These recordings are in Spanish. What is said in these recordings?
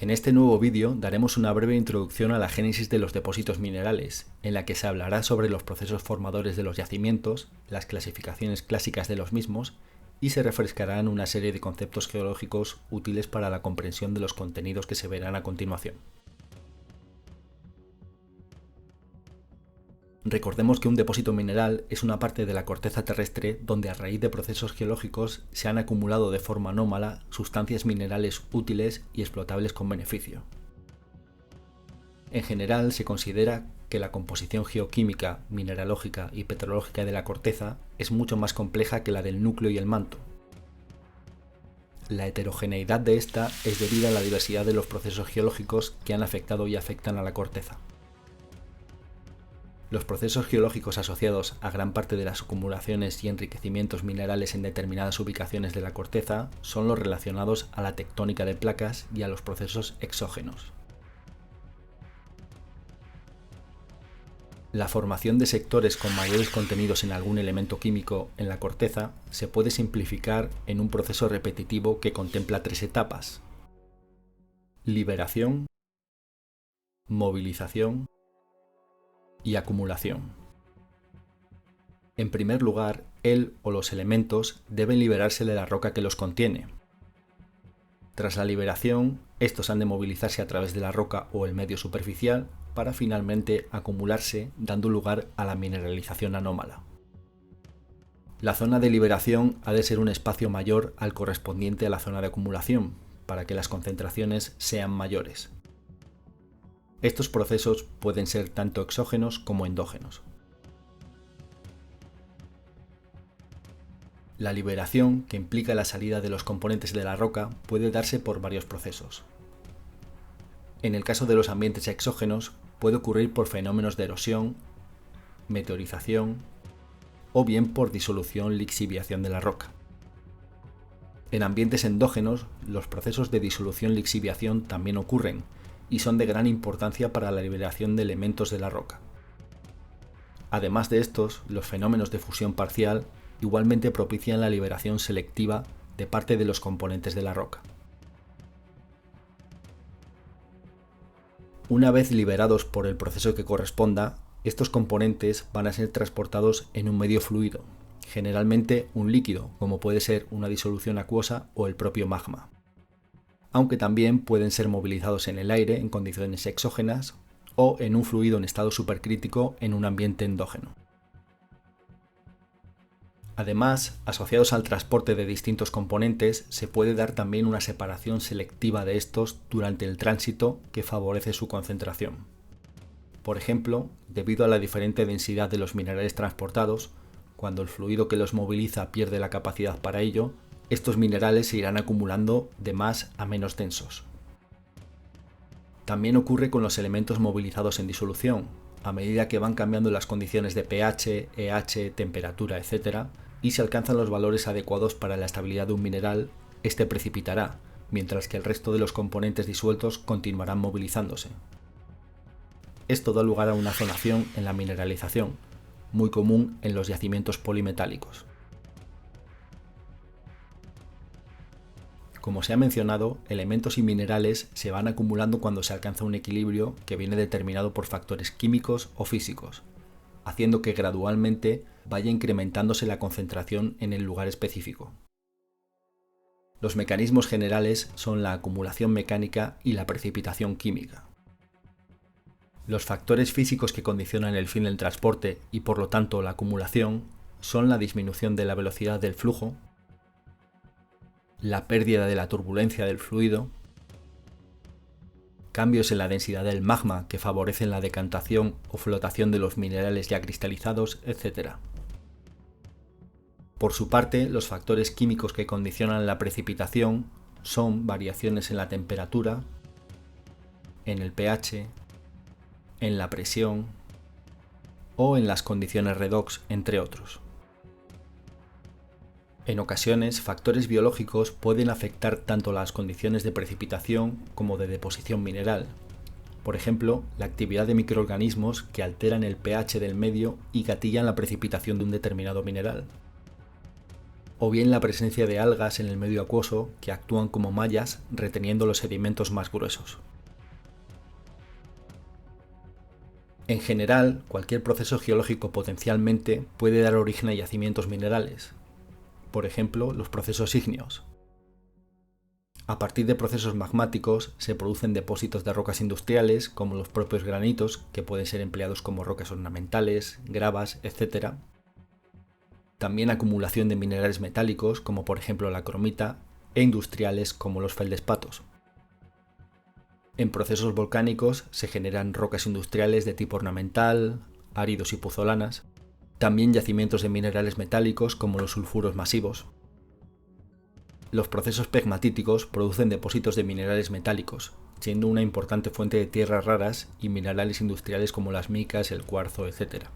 En este nuevo vídeo daremos una breve introducción a la génesis de los depósitos minerales, en la que se hablará sobre los procesos formadores de los yacimientos, las clasificaciones clásicas de los mismos, y se refrescarán una serie de conceptos geológicos útiles para la comprensión de los contenidos que se verán a continuación. Recordemos que un depósito mineral es una parte de la corteza terrestre donde a raíz de procesos geológicos se han acumulado de forma anómala sustancias minerales útiles y explotables con beneficio. En general se considera que la composición geoquímica, mineralógica y petrológica de la corteza es mucho más compleja que la del núcleo y el manto. La heterogeneidad de esta es debida a la diversidad de los procesos geológicos que han afectado y afectan a la corteza. Los procesos geológicos asociados a gran parte de las acumulaciones y enriquecimientos minerales en determinadas ubicaciones de la corteza son los relacionados a la tectónica de placas y a los procesos exógenos. La formación de sectores con mayores contenidos en algún elemento químico en la corteza se puede simplificar en un proceso repetitivo que contempla tres etapas: liberación, movilización y acumulación. En primer lugar, el o los elementos deben liberarse de la roca que los contiene. Tras la liberación, estos han de movilizarse a través de la roca o el medio superficial para finalmente acumularse, dando lugar a la mineralización anómala. La zona de liberación ha de ser un espacio mayor al correspondiente a la zona de acumulación, para que las concentraciones sean mayores. Estos procesos pueden ser tanto exógenos como endógenos. La liberación, que implica la salida de los componentes de la roca, puede darse por varios procesos. En el caso de los ambientes exógenos, puede ocurrir por fenómenos de erosión, meteorización o bien por disolución-lixiviación de la roca. En ambientes endógenos, los procesos de disolución-lixiviación también ocurren, y son de gran importancia para la liberación de elementos de la roca. Además de estos, los fenómenos de fusión parcial igualmente propician la liberación selectiva de parte de los componentes de la roca. Una vez liberados por el proceso que corresponda, estos componentes van a ser transportados en un medio fluido, generalmente un líquido, como puede ser una disolución acuosa o el propio magma, aunque también pueden ser movilizados en el aire en condiciones exógenas o en un fluido en estado supercrítico en un ambiente endógeno. Además, asociados al transporte de distintos componentes, se puede dar también una separación selectiva de estos durante el tránsito que favorece su concentración. Por ejemplo, debido a la diferente densidad de los minerales transportados, cuando el fluido que los moviliza pierde la capacidad para ello, estos minerales se irán acumulando de más a menos densos. También ocurre con los elementos movilizados en disolución. A medida que van cambiando las condiciones de pH, EH, temperatura, etc., y se alcanzan los valores adecuados para la estabilidad de un mineral, este precipitará, mientras que el resto de los componentes disueltos continuarán movilizándose. Esto da lugar a una zonación en la mineralización, muy común en los yacimientos polimetálicos. Como se ha mencionado, elementos y minerales se van acumulando cuando se alcanza un equilibrio que viene determinado por factores químicos o físicos, haciendo que gradualmente vaya incrementándose la concentración en el lugar específico. Los mecanismos generales son la acumulación mecánica y la precipitación química. Los factores físicos que condicionan el fin del transporte y por lo tanto la acumulación son la disminución de la velocidad del flujo, la pérdida de la turbulencia del fluido, cambios en la densidad del magma que favorecen la decantación o flotación de los minerales ya cristalizados, etc. Por su parte, los factores químicos que condicionan la precipitación son variaciones en la temperatura, en el pH, en la presión o en las condiciones redox, entre otros. En ocasiones, factores biológicos pueden afectar tanto las condiciones de precipitación como de deposición mineral. Por ejemplo, la actividad de microorganismos que alteran el pH del medio y gatillan la precipitación de un determinado mineral. o bien la presencia de algas en el medio acuoso que actúan como mallas reteniendo los sedimentos más gruesos. En general, cualquier proceso geológico potencialmente puede dar origen a yacimientos minerales, por ejemplo, los procesos ígneos. A partir de procesos magmáticos se producen depósitos de rocas industriales como los propios granitos, que pueden ser empleados como rocas ornamentales, gravas, etc. También acumulación de minerales metálicos como por ejemplo la cromita e industriales como los feldespatos. En procesos volcánicos se generan rocas industriales de tipo ornamental, áridos y puzolanas, también yacimientos de minerales metálicos como los sulfuros masivos. Los procesos pegmatíticos producen depósitos de minerales metálicos, siendo una importante fuente de tierras raras y minerales industriales como las micas, el cuarzo, etc.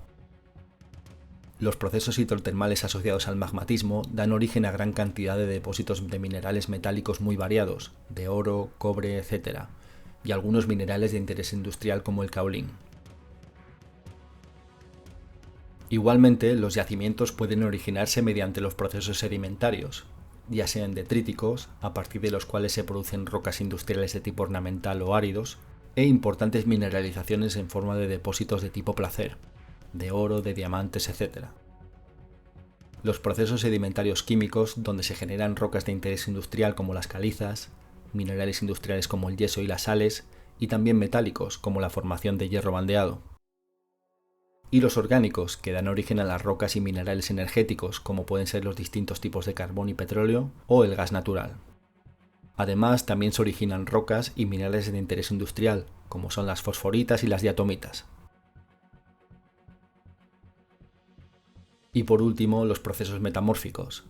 Los procesos hidrotermales asociados al magmatismo dan origen a gran cantidad de depósitos de minerales metálicos muy variados, de oro, cobre, etc., y algunos minerales de interés industrial como el caolín. Igualmente, los yacimientos pueden originarse mediante los procesos sedimentarios, ya sean detríticos, a partir de los cuales se producen rocas industriales de tipo ornamental o áridos, e importantes mineralizaciones en forma de depósitos de tipo placer, de oro, de diamantes, etc. Los procesos sedimentarios químicos, donde se generan rocas de interés industrial como las calizas, minerales industriales como el yeso y las sales, y también metálicos como la formación de hierro bandeado. Y los orgánicos, que dan origen a las rocas y minerales energéticos, como pueden ser los distintos tipos de carbón y petróleo, o el gas natural. Además, también se originan rocas y minerales de interés industrial, como son las fosforitas y las diatomitas. Y por último, los procesos metamórficos.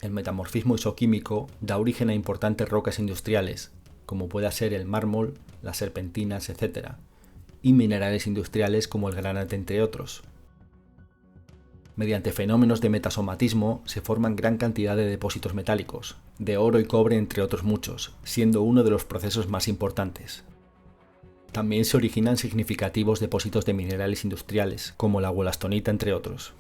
El metamorfismo isoquímico da origen a importantes rocas industriales, como pueda ser el mármol, las serpentinas, etc., y minerales industriales como el granate, entre otros. Mediante fenómenos de metasomatismo se forman gran cantidad de depósitos metálicos, de oro y cobre entre otros muchos, siendo uno de los procesos más importantes. También se originan significativos depósitos de minerales industriales, como la wollastonita, entre otros.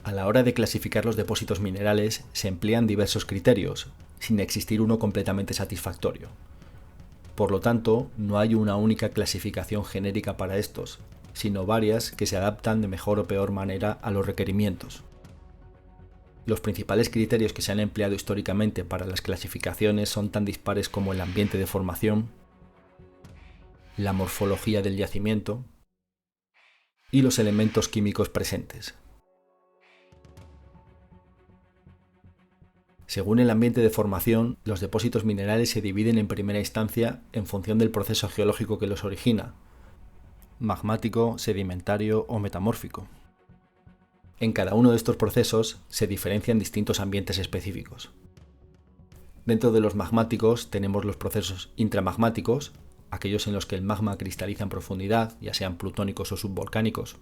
A la hora de clasificar los depósitos minerales se emplean diversos criterios, sin existir uno completamente satisfactorio. Por lo tanto, no hay una única clasificación genérica para estos, sino varias que se adaptan de mejor o peor manera a los requerimientos. Los principales criterios que se han empleado históricamente para las clasificaciones son tan dispares como el ambiente de formación, la morfología del yacimiento y los elementos químicos presentes. Según el ambiente de formación, los depósitos minerales se dividen en primera instancia en función del proceso geológico que los origina, magmático, sedimentario o metamórfico. En cada uno de estos procesos se diferencian distintos ambientes específicos. Dentro de los magmáticos tenemos los procesos intramagmáticos, aquellos en los que el magma cristaliza en profundidad, ya sean plutónicos o subvolcánicos.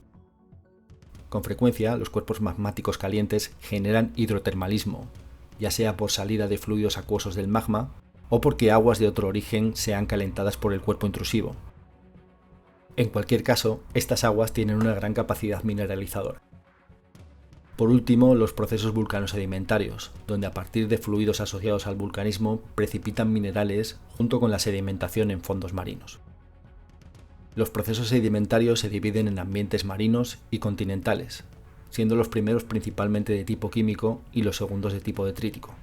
Con frecuencia, los cuerpos magmáticos calientes generan hidrotermalismo, ya sea por salida de fluidos acuosos del magma o porque aguas de otro origen sean calentadas por el cuerpo intrusivo. En cualquier caso, estas aguas tienen una gran capacidad mineralizadora. Por último, los procesos vulcanosedimentarios, donde a partir de fluidos asociados al vulcanismo precipitan minerales junto con la sedimentación en fondos marinos. Los procesos sedimentarios se dividen en ambientes marinos y continentales, siendo los primeros principalmente de tipo químico y los segundos de tipo detrítico.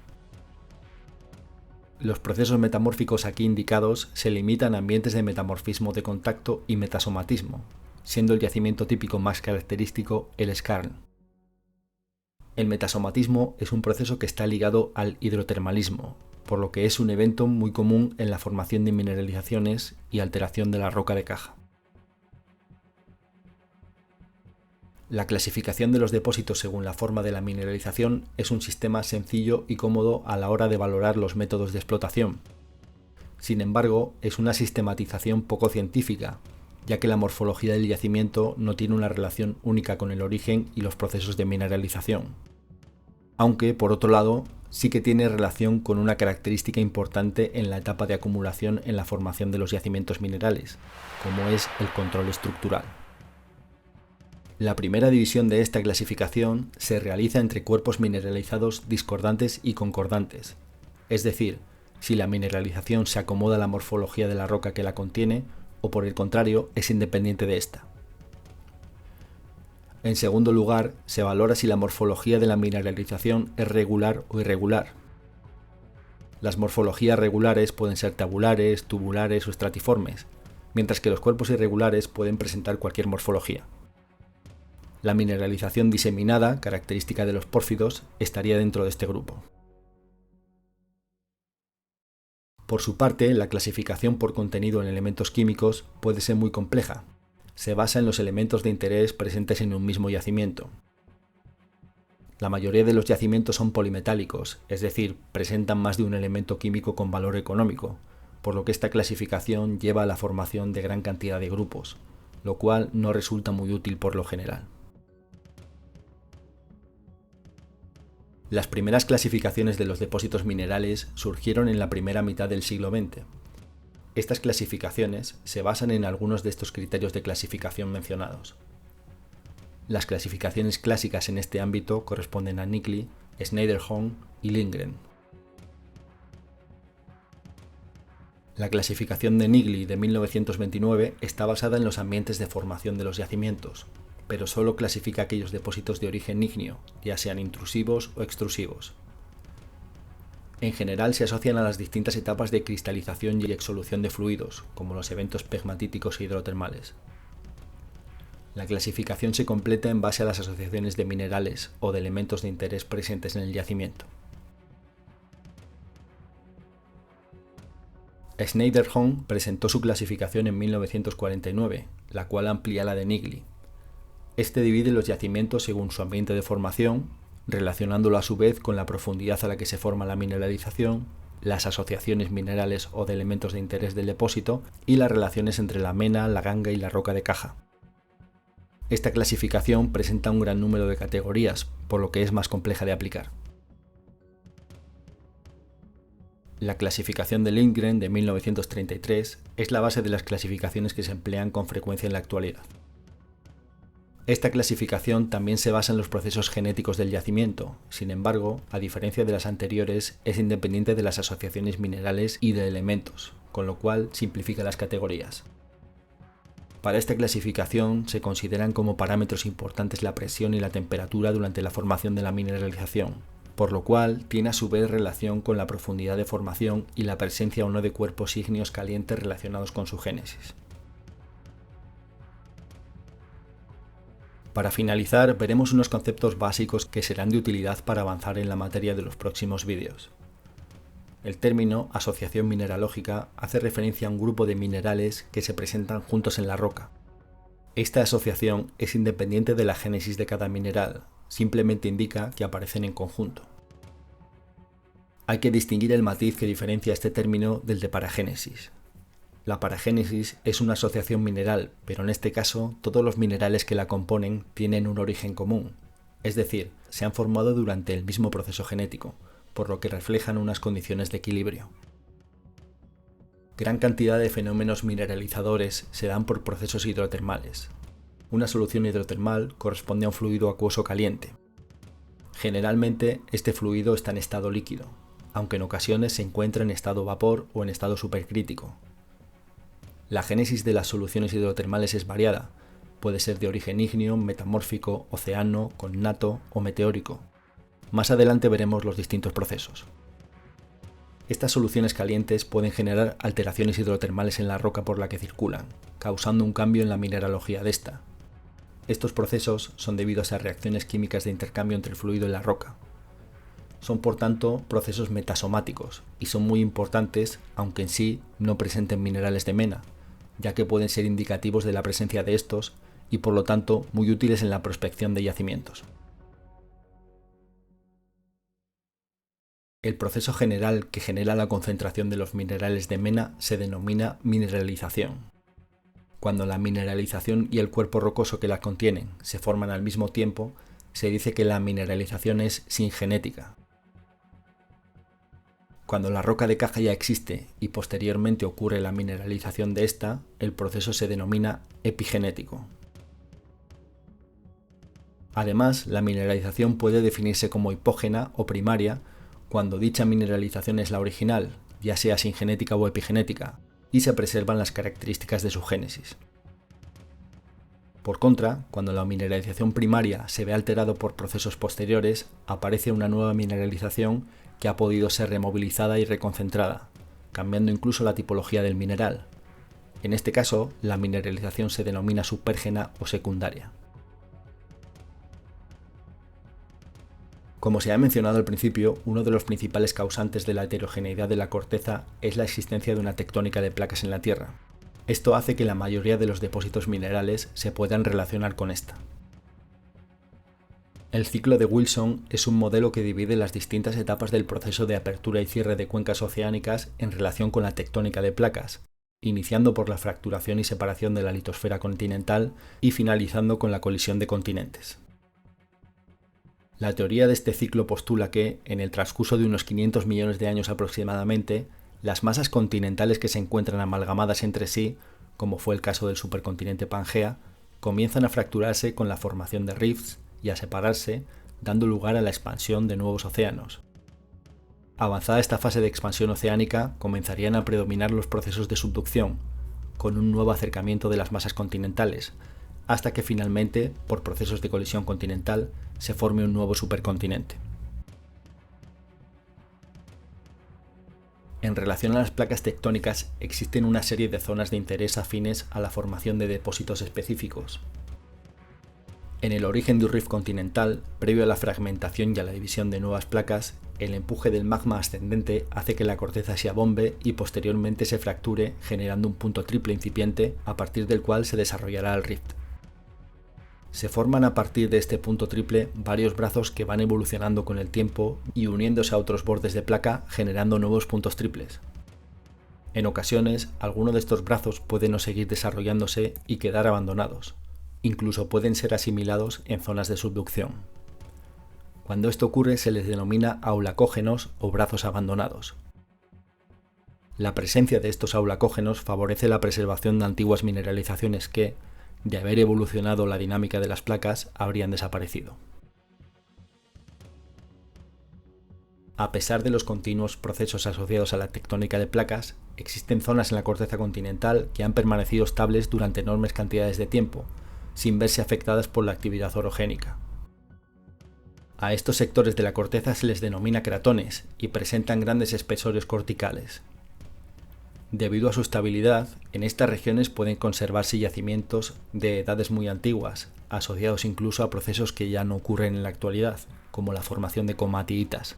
Los procesos metamórficos aquí indicados se limitan a ambientes de metamorfismo de contacto y metasomatismo, siendo el yacimiento típico más característico el skarn. El metasomatismo es un proceso que está ligado al hidrotermalismo, por lo que es un evento muy común en la formación de mineralizaciones y alteración de la roca de caja. La clasificación de los depósitos según la forma de la mineralización es un sistema sencillo y cómodo a la hora de valorar los métodos de explotación. Sin embargo, es una sistematización poco científica, ya que la morfología del yacimiento no tiene una relación única con el origen y los procesos de mineralización. Aunque, por otro lado, sí que tiene relación con una característica importante en la etapa de acumulación en la formación de los yacimientos minerales, como es el control estructural. La primera división de esta clasificación se realiza entre cuerpos mineralizados discordantes y concordantes, es decir, si la mineralización se acomoda a la morfología de la roca que la contiene o por el contrario es independiente de esta. En segundo lugar, se valora si la morfología de la mineralización es regular o irregular. Las morfologías regulares pueden ser tabulares, tubulares o estratiformes, mientras que los cuerpos irregulares pueden presentar cualquier morfología. La mineralización diseminada, característica de los pórfidos, estaría dentro de este grupo. Por su parte, la clasificación por contenido en elementos químicos puede ser muy compleja. Se basa en los elementos de interés presentes en un mismo yacimiento. La mayoría de los yacimientos son polimetálicos, es decir, presentan más de un elemento químico con valor económico, por lo que esta clasificación lleva a la formación de gran cantidad de grupos, lo cual no resulta muy útil por lo general. Las primeras clasificaciones de los depósitos minerales surgieron en la primera mitad del siglo XX. Estas clasificaciones se basan en algunos de estos criterios de clasificación mencionados. Las clasificaciones clásicas en este ámbito corresponden a Niggli, Schneiderholm y Lindgren. La clasificación de Niggli de 1929 está basada en los ambientes de formación de los yacimientos, pero solo clasifica aquellos depósitos de origen ígneo, ya sean intrusivos o extrusivos. En general se asocian a las distintas etapas de cristalización y exsolución de fluidos, como los eventos pegmatíticos e hidrotermales. La clasificación se completa en base a las asociaciones de minerales o de elementos de interés presentes en el yacimiento. Schneiderholm presentó su clasificación en 1949, la cual amplía la de Niggli. Este divide los yacimientos según su ambiente de formación, relacionándolo a su vez con la profundidad a la que se forma la mineralización, las asociaciones minerales o de elementos de interés del depósito y las relaciones entre la mena, la ganga y la roca de caja. Esta clasificación presenta un gran número de categorías, por lo que es más compleja de aplicar. La clasificación de Lindgren de 1933 es la base de las clasificaciones que se emplean con frecuencia en la actualidad. Esta clasificación también se basa en los procesos genéticos del yacimiento, sin embargo, a diferencia de las anteriores, es independiente de las asociaciones minerales y de elementos, con lo cual simplifica las categorías. Para esta clasificación se consideran como parámetros importantes la presión y la temperatura durante la formación de la mineralización, por lo cual tiene a su vez relación con la profundidad de formación y la presencia o no de cuerpos ígneos calientes relacionados con su génesis. Para finalizar, veremos unos conceptos básicos que serán de utilidad para avanzar en la materia de los próximos vídeos. El término asociación mineralógica hace referencia a un grupo de minerales que se presentan juntos en la roca. Esta asociación es independiente de la génesis de cada mineral, simplemente indica que aparecen en conjunto. Hay que distinguir el matiz que diferencia este término del de paragénesis. La paragénesis es una asociación mineral, pero en este caso todos los minerales que la componen tienen un origen común, es decir, se han formado durante el mismo proceso genético, por lo que reflejan unas condiciones de equilibrio. Gran cantidad de fenómenos mineralizadores se dan por procesos hidrotermales. Una solución hidrotermal corresponde a un fluido acuoso caliente. Generalmente este fluido está en estado líquido, aunque en ocasiones se encuentra en estado vapor o en estado supercrítico. La génesis de las soluciones hidrotermales es variada, puede ser de origen ígneo, metamórfico, oceano, connato o meteórico. Más adelante veremos los distintos procesos. Estas soluciones calientes pueden generar alteraciones hidrotermales en la roca por la que circulan, causando un cambio en la mineralogía de esta. Estos procesos son debidos a reacciones químicas de intercambio entre el fluido y la roca. Son por tanto procesos metasomáticos y son muy importantes, aunque en sí no presenten minerales de mena, ya que pueden ser indicativos de la presencia de estos y por lo tanto muy útiles en la prospección de yacimientos. El proceso general que genera la concentración de los minerales de mena se denomina mineralización. Cuando la mineralización y el cuerpo rocoso que la contienen se forman al mismo tiempo, se dice que la mineralización es singenética. Cuando la roca de caja ya existe y posteriormente ocurre la mineralización de esta, el proceso se denomina epigenético. Además, la mineralización puede definirse como hipógena o primaria cuando dicha mineralización es la original, ya sea sin genética o epigenética, y se preservan las características de su génesis. Por contra, cuando la mineralización primaria se ve alterado por procesos posteriores, aparece una nueva mineralización que ha podido ser removilizada y reconcentrada, cambiando incluso la tipología del mineral. En este caso, la mineralización se denomina supérgena o secundaria. Como se ha mencionado al principio, uno de los principales causantes de la heterogeneidad de la corteza es la existencia de una tectónica de placas en la Tierra. Esto hace que la mayoría de los depósitos minerales se puedan relacionar con esta. El ciclo de Wilson es un modelo que divide las distintas etapas del proceso de apertura y cierre de cuencas oceánicas en relación con la tectónica de placas, iniciando por la fracturación y separación de la litosfera continental y finalizando con la colisión de continentes. La teoría de este ciclo postula que, en el transcurso de unos 500 millones de años aproximadamente, las masas continentales que se encuentran amalgamadas entre sí, como fue el caso del supercontinente Pangea, comienzan a fracturarse con la formación de rifts y a separarse, dando lugar a la expansión de nuevos océanos. Avanzada esta fase de expansión oceánica, comenzarían a predominar los procesos de subducción, con un nuevo acercamiento de las masas continentales, hasta que finalmente, por procesos de colisión continental, se forme un nuevo supercontinente. En relación a las placas tectónicas, existen una serie de zonas de interés afines a la formación de depósitos específicos. En el origen de un rift continental, previo a la fragmentación y a la división de nuevas placas, el empuje del magma ascendente hace que la corteza se abombe y posteriormente se fracture, generando un punto triple incipiente a partir del cual se desarrollará el rift. Se forman a partir de este punto triple varios brazos que van evolucionando con el tiempo y uniéndose a otros bordes de placa, generando nuevos puntos triples. En ocasiones, alguno de estos brazos puede no seguir desarrollándose y quedar abandonados. Incluso pueden ser asimilados en zonas de subducción. Cuando esto ocurre se les denomina aulacógenos o brazos abandonados. La presencia de estos aulacógenos favorece la preservación de antiguas mineralizaciones que, de haber evolucionado la dinámica de las placas, habrían desaparecido. A pesar de los continuos procesos asociados a la tectónica de placas, existen zonas en la corteza continental que han permanecido estables durante enormes cantidades de tiempo, sin verse afectadas por la actividad orogénica. A estos sectores de la corteza se les denomina cratones y presentan grandes espesores corticales. Debido a su estabilidad, en estas regiones pueden conservarse yacimientos de edades muy antiguas, asociados incluso a procesos que ya no ocurren en la actualidad, como la formación de comatiitas.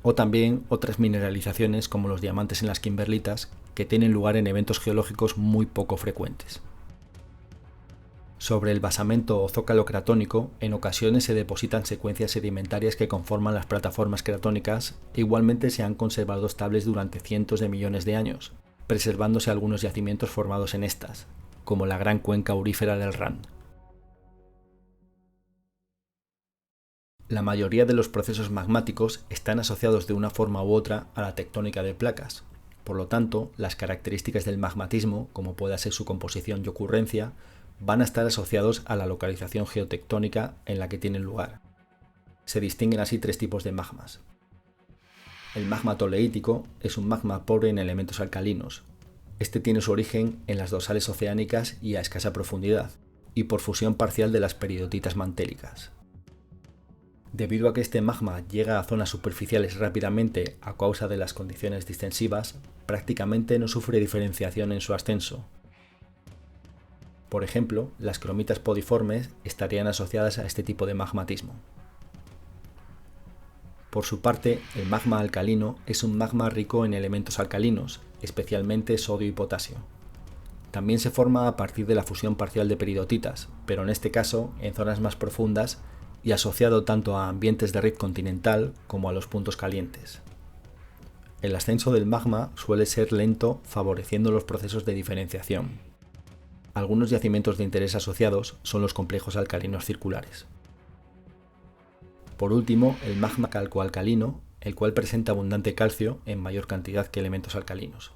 O también otras mineralizaciones como los diamantes en las kimberlitas, que tienen lugar en eventos geológicos muy poco frecuentes. Sobre el basamento o zócalo cratónico, en ocasiones se depositan secuencias sedimentarias que conforman las plataformas cratónicas e igualmente se han conservado estables durante cientos de millones de años, preservándose algunos yacimientos formados en estas, como la gran cuenca aurífera del Rand. La mayoría de los procesos magmáticos están asociados de una forma u otra a la tectónica de placas. Por lo tanto, las características del magmatismo, como pueda ser su composición y ocurrencia, van a estar asociados a la localización geotectónica en la que tienen lugar. Se distinguen así tres tipos de magmas. El magma toleítico es un magma pobre en elementos alcalinos. Este tiene su origen en las dorsales oceánicas y a escasa profundidad, y por fusión parcial de las peridotitas mantélicas. Debido a que este magma llega a zonas superficiales rápidamente a causa de las condiciones distensivas, prácticamente no sufre diferenciación en su ascenso. Por ejemplo, las cromitas podiformes estarían asociadas a este tipo de magmatismo. Por su parte, el magma alcalino es un magma rico en elementos alcalinos, especialmente sodio y potasio. También se forma a partir de la fusión parcial de peridotitas, pero en este caso en zonas más profundas y asociado tanto a ambientes de rift continental como a los puntos calientes. El ascenso del magma suele ser lento, favoreciendo los procesos de diferenciación. Algunos yacimientos de interés asociados son los complejos alcalinos circulares. Por último, el magma calcoalcalino, el cual presenta abundante calcio en mayor cantidad que elementos alcalinos.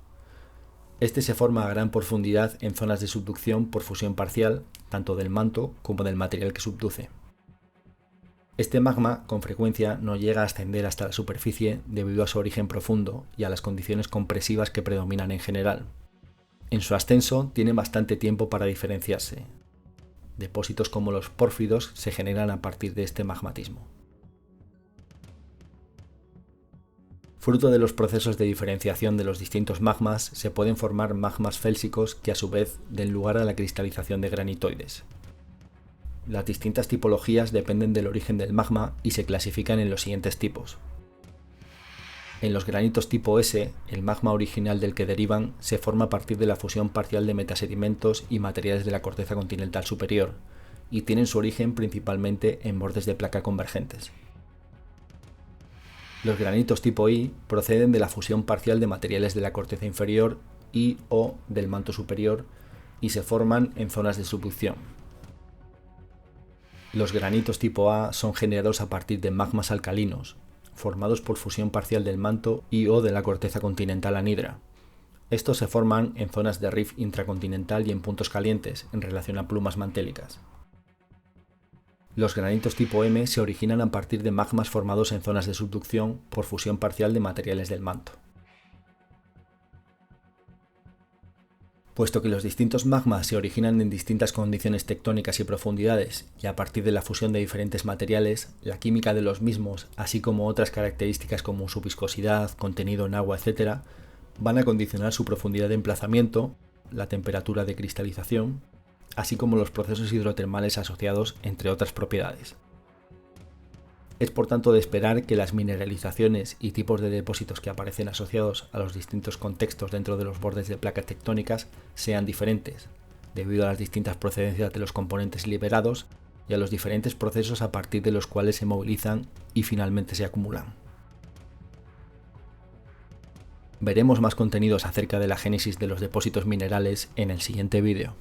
Este se forma a gran profundidad en zonas de subducción por fusión parcial, tanto del manto como del material que subduce. Este magma con frecuencia no llega a ascender hasta la superficie debido a su origen profundo y a las condiciones compresivas que predominan en general. En su ascenso tiene bastante tiempo para diferenciarse. Depósitos como los pórfidos se generan a partir de este magmatismo. Fruto de los procesos de diferenciación de los distintos magmas se pueden formar magmas félsicos que a su vez den lugar a la cristalización de granitoides. Las distintas tipologías dependen del origen del magma y se clasifican en los siguientes tipos. En los granitos tipo S, el magma original del que derivan se forma a partir de la fusión parcial de metasedimentos y materiales de la corteza continental superior, y tienen su origen principalmente en bordes de placa convergentes. Los granitos tipo I proceden de la fusión parcial de materiales de la corteza inferior y o del manto superior y se forman en zonas de subducción. Los granitos tipo A son generados a partir de magmas alcalinos, formados por fusión parcial del manto y o de la corteza continental anhidra. Estos se forman en zonas de rift intracontinental y en puntos calientes en relación a plumas mantélicas. Los granitos tipo M se originan a partir de magmas formados en zonas de subducción por fusión parcial de materiales del manto. Puesto que los distintos magmas se originan en distintas condiciones tectónicas y profundidades y a partir de la fusión de diferentes materiales, la química de los mismos, así como otras características como su viscosidad, contenido en agua, etc., van a condicionar su profundidad de emplazamiento, la temperatura de cristalización, así como los procesos hidrotermales asociados, entre otras propiedades. Es por tanto de esperar que las mineralizaciones y tipos de depósitos que aparecen asociados a los distintos contextos dentro de los bordes de placas tectónicas sean diferentes, debido a las distintas procedencias de los componentes liberados y a los diferentes procesos a partir de los cuales se movilizan y finalmente se acumulan. Veremos más contenidos acerca de la génesis de los depósitos minerales en el siguiente vídeo.